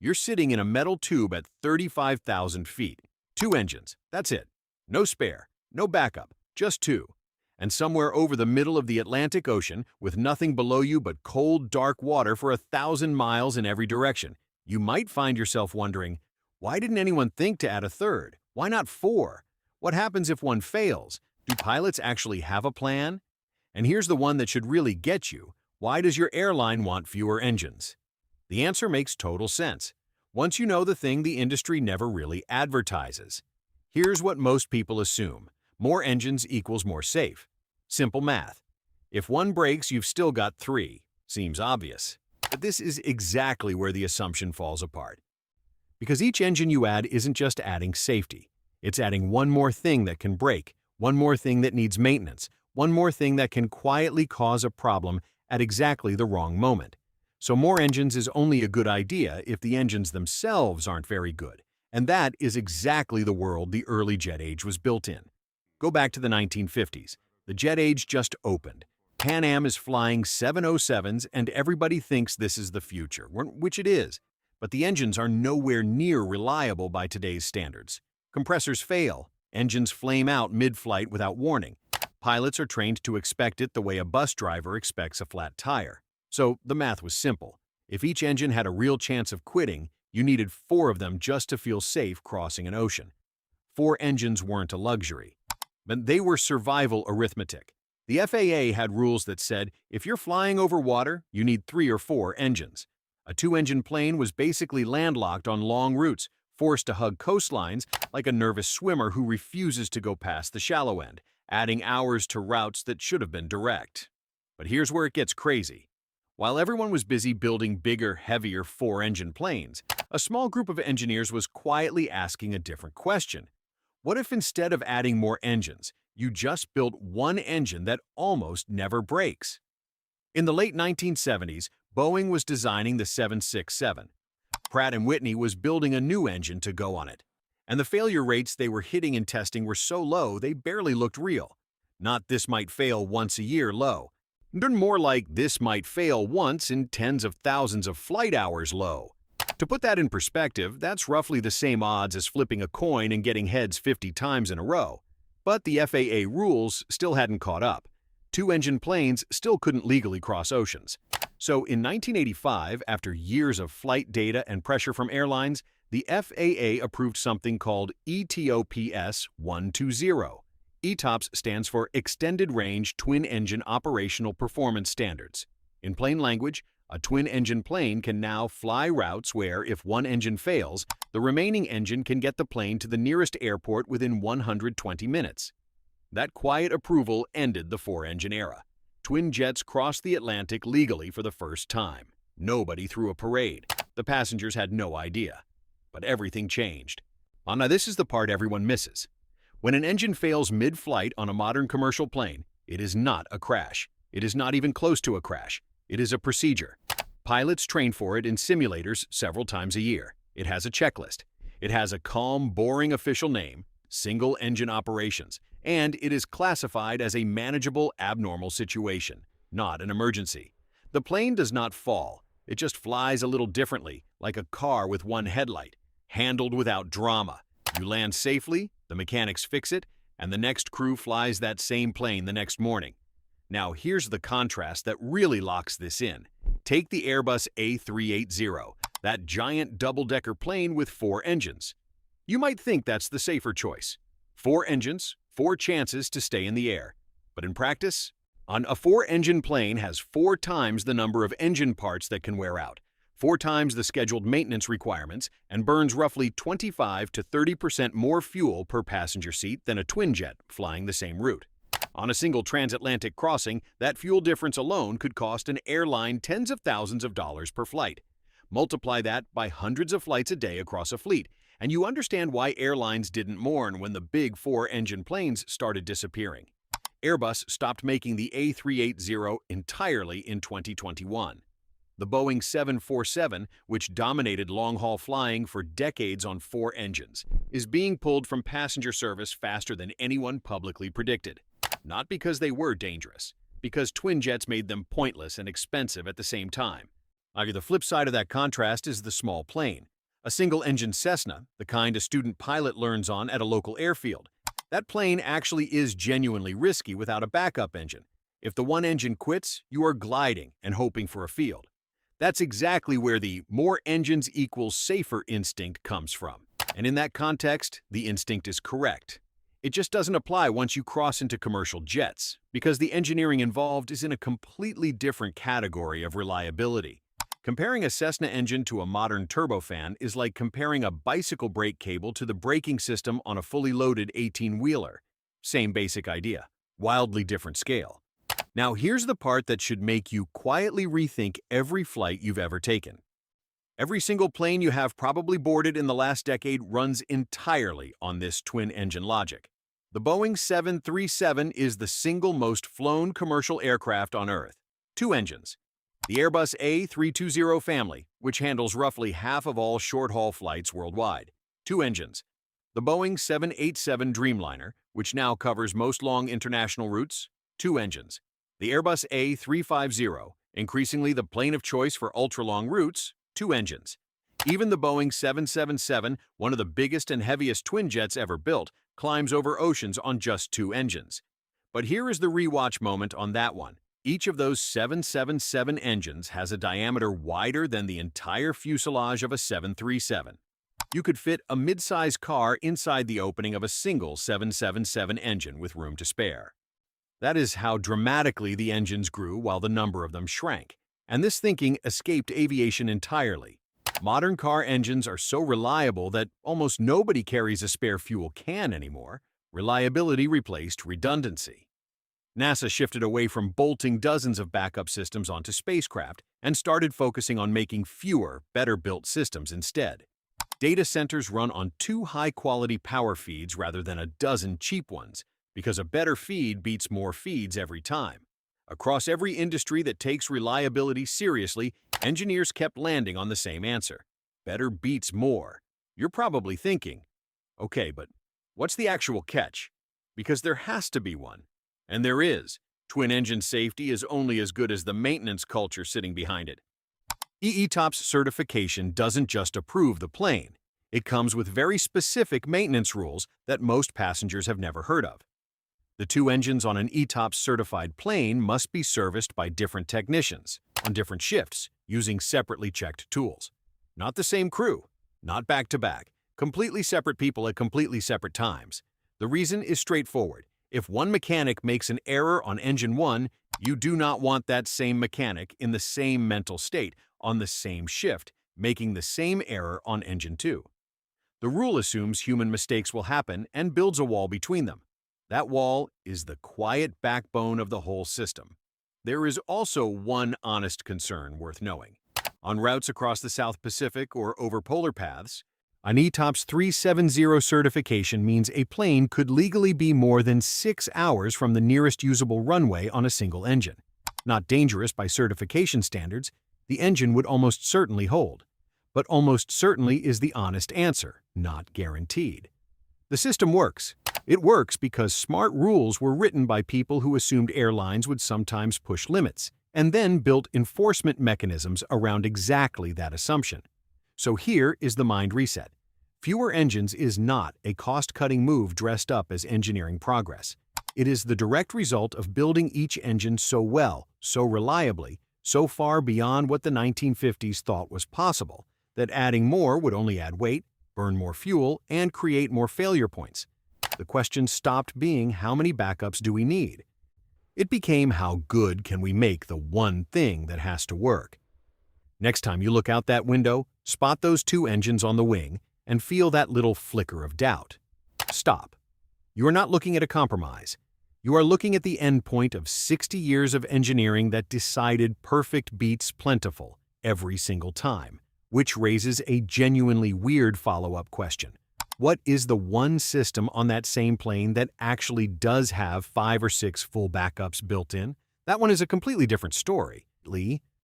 You're sitting in a metal tube at 35,000 feet. Two engines, that's it. No spare, no backup, just two. And somewhere over the middle of the Atlantic Ocean, with nothing below you but cold, dark water for 1,000 miles in every direction, you might find yourself wondering, why didn't anyone think to add a third? Why not four? What happens if one fails? Do pilots actually have a plan? And here's the one that should really get you. Why does your airline want fewer engines? The answer makes total sense. Once you know the thing the industry never really advertises. Here's what most people assume. More engines equals more safe. Simple math. If one breaks, you've still got three. Seems obvious. But this is exactly where the assumption falls apart. Because each engine you add isn't just adding safety. It's adding one more thing that can break, one more thing that needs maintenance, one more thing that can quietly cause a problem at exactly the wrong moment. So more engines is only a good idea if the engines themselves aren't very good. And that is exactly the world the early jet age was built in. Go back to the 1950s. The jet age just opened. Pan Am is flying 707s and everybody thinks this is the future, which it is. But the engines are nowhere near reliable by today's standards. Compressors fail. Engines flame out mid-flight without warning. Pilots are trained to expect it the way a bus driver expects a flat tire. So the math was simple. If each engine had a real chance of quitting, you needed four of them just to feel safe crossing an ocean. Four engines weren't a luxury, but they were survival arithmetic. The FAA had rules that said if you're flying over water, you need 3 or 4 engines. A two-engine plane was basically landlocked on long routes, forced to hug coastlines like a nervous swimmer who refuses to go past the shallow end, adding hours to routes that should have been direct. But here's where it gets crazy. While everyone was busy building bigger, heavier 4-engine planes, a small group of engineers was quietly asking a different question. What if instead of adding more engines, you just built one engine that almost never breaks? In the late 1970s, Boeing was designing the 767. Pratt & Whitney was building a new engine to go on it. And the failure rates they were hitting in testing were so low they barely looked real. Not this might fail once a year low. They're more like this might fail once in tens of thousands of flight hours low. To put that in perspective, that's roughly the same odds as flipping a coin and getting heads 50 times in a row. But the FAA rules still hadn't caught up. Two-engine planes still couldn't legally cross oceans. So in 1985, after years of flight data and pressure from airlines, the FAA approved something called ETOPS 120. ETOPS stands for Extended Range Twin-Engine Operational Performance Standards. In plain language, a twin-engine plane can now fly routes where, if one engine fails, the remaining engine can get the plane to the nearest airport within 120 minutes. That quiet approval ended the 4-engine era. Twin jets crossed the Atlantic legally for the first time. Nobody threw a parade. The passengers had no idea. But everything changed. Now this is the part everyone misses. When an engine fails mid-flight on a modern commercial plane, it is not a crash. It is not even close to a crash. It is a procedure. Pilots train for it in simulators several times a year. It has a checklist. It has a calm, boring official name, single engine operations, and it is classified as a manageable abnormal situation, not an emergency. The plane does not fall. It just flies a little differently, like a car with one headlight, handled without drama. You land safely, the mechanics fix it, and the next crew flies that same plane the next morning. Now here's the contrast that really locks this in. Take the Airbus A380, that giant double-decker plane with 4 engines. You might think that's the safer choice. 4 engines, 4 chances to stay in the air. But in practice, a 4-engine plane has 4 times the number of engine parts that can wear out, 4 times the scheduled maintenance requirements, and burns roughly 25 to 30% more fuel per passenger seat than a twin jet flying the same route. On a single transatlantic crossing, that fuel difference alone could cost an airline tens of thousands of dollars per flight. Multiply that by hundreds of flights a day across a fleet, and you understand why airlines didn't mourn when the big 4-engine planes started disappearing. Airbus stopped making the A380 entirely in 2021. The Boeing 747, which dominated long-haul flying for decades on 4 engines, is being pulled from passenger service faster than anyone publicly predicted. Not because they were dangerous, because twin jets made them pointless and expensive at the same time. The flip side of that contrast is the small plane. A single-engine Cessna, the kind a student pilot learns on at a local airfield. That plane actually is genuinely risky without a backup engine. If the one engine quits, you are gliding and hoping for a field. That's exactly where the more engines equals safer instinct comes from. And in that context, the instinct is correct. It just doesn't apply once you cross into commercial jets, because the engineering involved is in a completely different category of reliability. Comparing a Cessna engine to a modern turbofan is like comparing a bicycle brake cable to the braking system on a fully loaded 18-wheeler. Same basic idea, wildly different scale. Now here's the part that should make you quietly rethink every flight you've ever taken. Every single plane you have probably boarded in the last decade runs entirely on this twin-engine logic. The Boeing 737 is the single most flown commercial aircraft on Earth. 2 engines. The Airbus A320 family, which handles roughly half of all short-haul flights worldwide. 2 engines. The Boeing 787 Dreamliner, which now covers most long international routes. 2 engines. The Airbus A350, increasingly the plane of choice for ultra-long routes. 2 engines. Even the Boeing 777, one of the biggest and heaviest twin jets ever built, climbs over oceans on just 2 engines. But here is the rewatch moment on that one. Each of those 777 engines has a diameter wider than the entire fuselage of a 737. You could fit a mid-size car inside the opening of a single 777 engine with room to spare. That is how dramatically the engines grew while the number of them shrank. And this thinking escaped aviation entirely. Modern car engines are so reliable that almost nobody carries a spare fuel can anymore. Reliability replaced redundancy. NASA shifted away from bolting dozens of backup systems onto spacecraft and started focusing on making fewer, better-built systems instead. Data centers run on 2 high-quality power feeds rather than a dozen cheap ones, because a better feed beats more feeds every time. Across every industry that takes reliability seriously, engineers kept landing on the same answer. Better beats more. You're probably thinking, okay, but what's the actual catch? Because there has to be one. And there is. Twin-engine safety is only as good as the maintenance culture sitting behind it. ETOPS certification doesn't just approve the plane. It comes with very specific maintenance rules that most passengers have never heard of. The 2 engines on an ETOPS-certified plane must be serviced by different technicians, on different shifts, using separately checked tools. Not the same crew, not back-to-back, completely separate people at completely separate times. The reason is straightforward. If one mechanic makes an error on engine 1, you do not want that same mechanic in the same mental state, on the same shift, making the same error on engine 2. The rule assumes human mistakes will happen and builds a wall between them. That wall is the quiet backbone of the whole system. There is also one honest concern worth knowing. On routes across the South Pacific or over polar paths, an ETOPS 370 certification means a plane could legally be more than 6 hours from the nearest usable runway on a single engine. Not dangerous by certification standards, the engine would almost certainly hold. But almost certainly is the honest answer, not guaranteed. The system works. It works because smart rules were written by people who assumed airlines would sometimes push limits, and then built enforcement mechanisms around exactly that assumption. So here is the mind reset. Fewer engines is not a cost-cutting move dressed up as engineering progress. It is the direct result of building each engine so well, so reliably, so far beyond what the 1950s thought was possible, that adding more would only add weight, burn more fuel, and create more failure points. The question stopped being how many backups do we need? It became how good can we make the one thing that has to work. Next time you look out that window, spot those 2 engines on the wing and feel that little flicker of doubt. Stop. You are not looking at a compromise. You are looking at the end point of 60 years of engineering that decided perfect beats plentiful every single time, which raises a genuinely weird follow-up question. What is the one system on that same plane that actually does have 5 or 6 full backups built in? That one is a completely different story.